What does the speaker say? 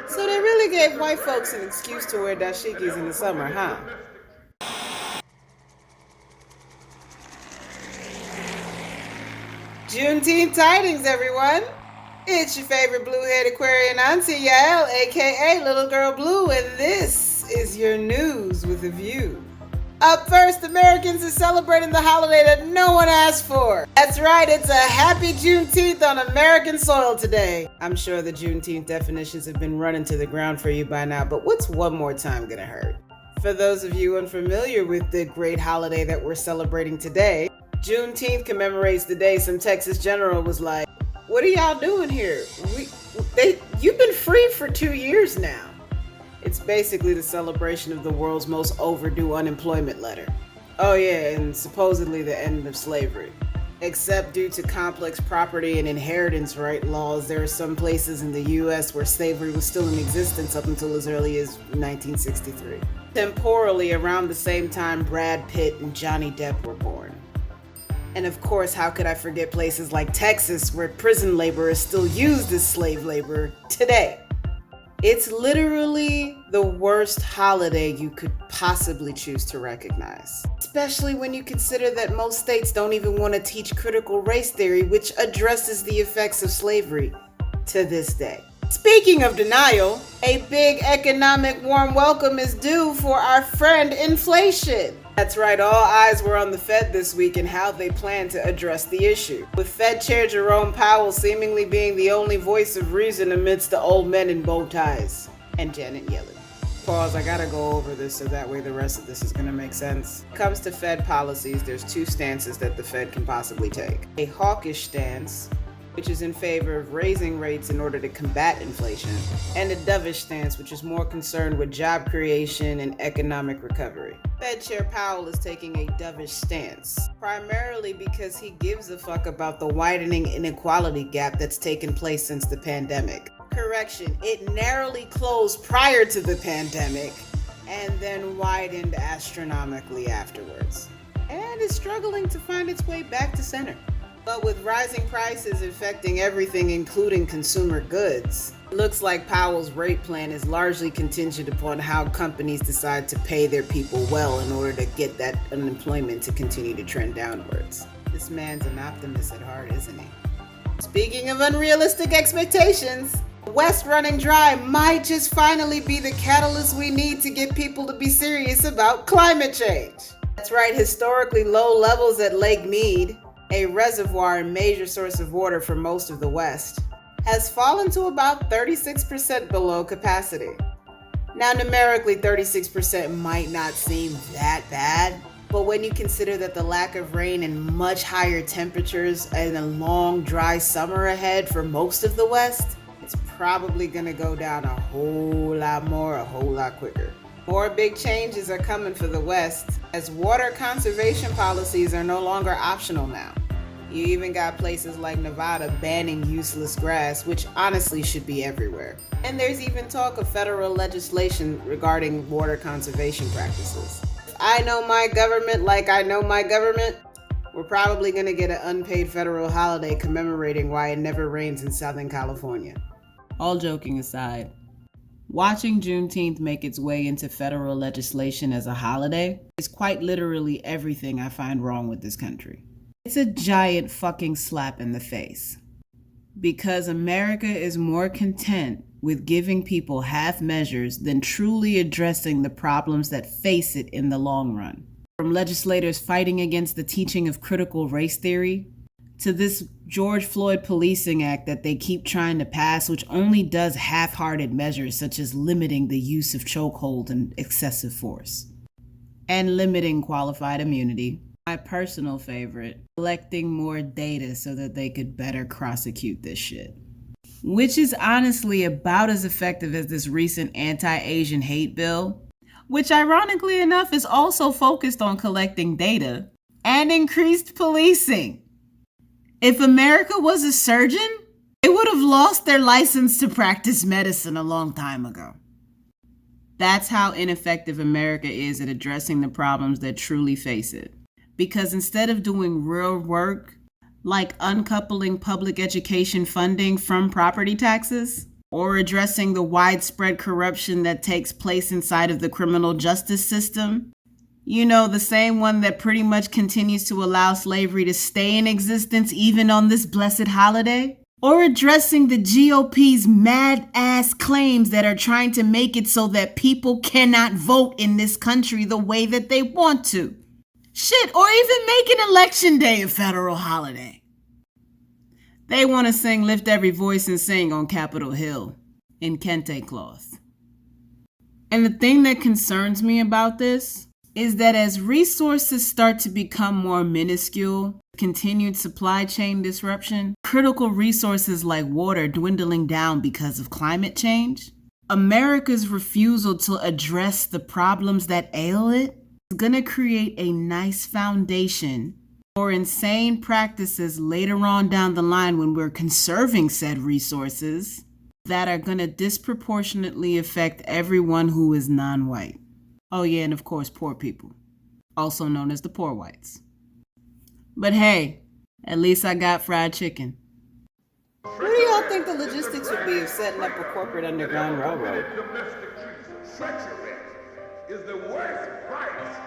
So they really gave white folks an excuse to wear dashikis in the summer, huh? Juneteenth tidings, everyone! It's your favorite blue-haired Aquarian auntie, Yael, aka Little Girl Blue, and this is your news with a view. Up first, Americans are celebrating the holiday that no one asked for. That's right, it's a happy Juneteenth on American soil today. I'm sure the Juneteenth definitions have been run into the ground for you by now, but what's one more time gonna hurt? For those of you unfamiliar with the great holiday that we're celebrating today, Juneteenth commemorates the day some Texas general was like, "What are y'all doing here? You've been free for 2 years now." It's basically the celebration of the world's most overdue unemployment letter. Oh yeah, and supposedly the end of slavery. Except due to complex property and inheritance right laws, there are some places in the US where slavery was still in existence up until as early as 1963. Temporally, around the same time Brad Pitt and Johnny Depp were born. And of course, how could I forget places like Texas where prison labor is still used as slave labor today? It's literally the worst holiday you could possibly choose to recognize. Especially when you consider that most states don't even want to teach critical race theory, which addresses the effects of slavery to this day. Speaking of denial, a big economic warm welcome is due for our friend inflation. That's right, all eyes were on the Fed this week and how they plan to address the issue, with Fed Chair Jerome Powell seemingly being the only voice of reason amidst the old men in bow ties, and Janet Yellen. Pause, I gotta go over this so that way the rest of this is gonna make sense. When it comes to Fed policies, there's two stances that the Fed can possibly take. A hawkish stance, which is in favor of raising rates in order to combat inflation, and a dovish stance, which is more concerned with job creation and economic recovery. Fed Chair Powell is taking a dovish stance, primarily because he gives a fuck about the widening inequality gap that's taken place since the pandemic. Correction, it narrowly closed prior to the pandemic, and then widened astronomically afterwards, and is struggling to find its way back to center. But with rising prices affecting everything, including consumer goods, it looks like Powell's rate plan is largely contingent upon how companies decide to pay their people well in order to get that unemployment to continue to trend downwards. This man's an optimist at heart, isn't he? Speaking of unrealistic expectations, West running dry might just finally be the catalyst we need to get people to be serious about climate change. That's right, historically low levels at Lake Mead, a reservoir and major source of water for most of the West, has fallen to about 36% below capacity. Now, numerically, 36% might not seem that bad, but when you consider that the lack of rain and much higher temperatures and a long, dry summer ahead for most of the West, it's probably gonna go down a whole lot more, a whole lot quicker. More big changes are coming for the West, as water conservation policies are no longer optional now. You even got places like Nevada banning useless grass, which honestly should be everywhere. And there's even talk of federal legislation regarding water conservation practices. If I know my government like I know my government, we're probably gonna get an unpaid federal holiday commemorating why it never rains in Southern California. All joking aside, watching Juneteenth make its way into federal legislation as a holiday is quite literally everything I find wrong with this country. It's a giant fucking slap in the face. Because America is more content with giving people half measures than truly addressing the problems that face it in the long run. From legislators fighting against the teaching of critical race theory, to this George Floyd Policing Act that they keep trying to pass, which only does half-hearted measures such as limiting the use of chokehold and excessive force, and limiting qualified immunity. My personal favorite, collecting more data so that they could better prosecute this shit. Which is honestly about as effective as this recent anti-Asian hate bill, which ironically enough is also focused on collecting data and increased policing. If America was a surgeon, they would have lost their license to practice medicine a long time ago. That's how ineffective America is at addressing the problems that truly face it. Because instead of doing real work, like uncoupling public education funding from property taxes, or addressing the widespread corruption that takes place inside of the criminal justice system. You know, the same one that pretty much continues to allow slavery to stay in existence even on this blessed holiday. Or addressing the GOP's mad-ass claims that are trying to make it so that people cannot vote in this country the way that they want to. Shit, or even making Election Day a federal holiday. They want to sing Lift Every Voice and Sing on Capitol Hill in kente cloth. And the thing that concerns me about this is that as resources start to become more minuscule, continued supply chain disruption, critical resources like water dwindling down because of climate change, America's refusal to address the problems that ail it is going to create a nice foundation for insane practices later on down the line when we're conserving said resources that are going to disproportionately affect everyone who is non-white. Oh yeah, and of course poor people, also known as the poor whites. But hey, at least I got fried chicken. What do y'all think the logistics would be of setting up a corporate underground railroad? Domestic treason, treachery is the worst vice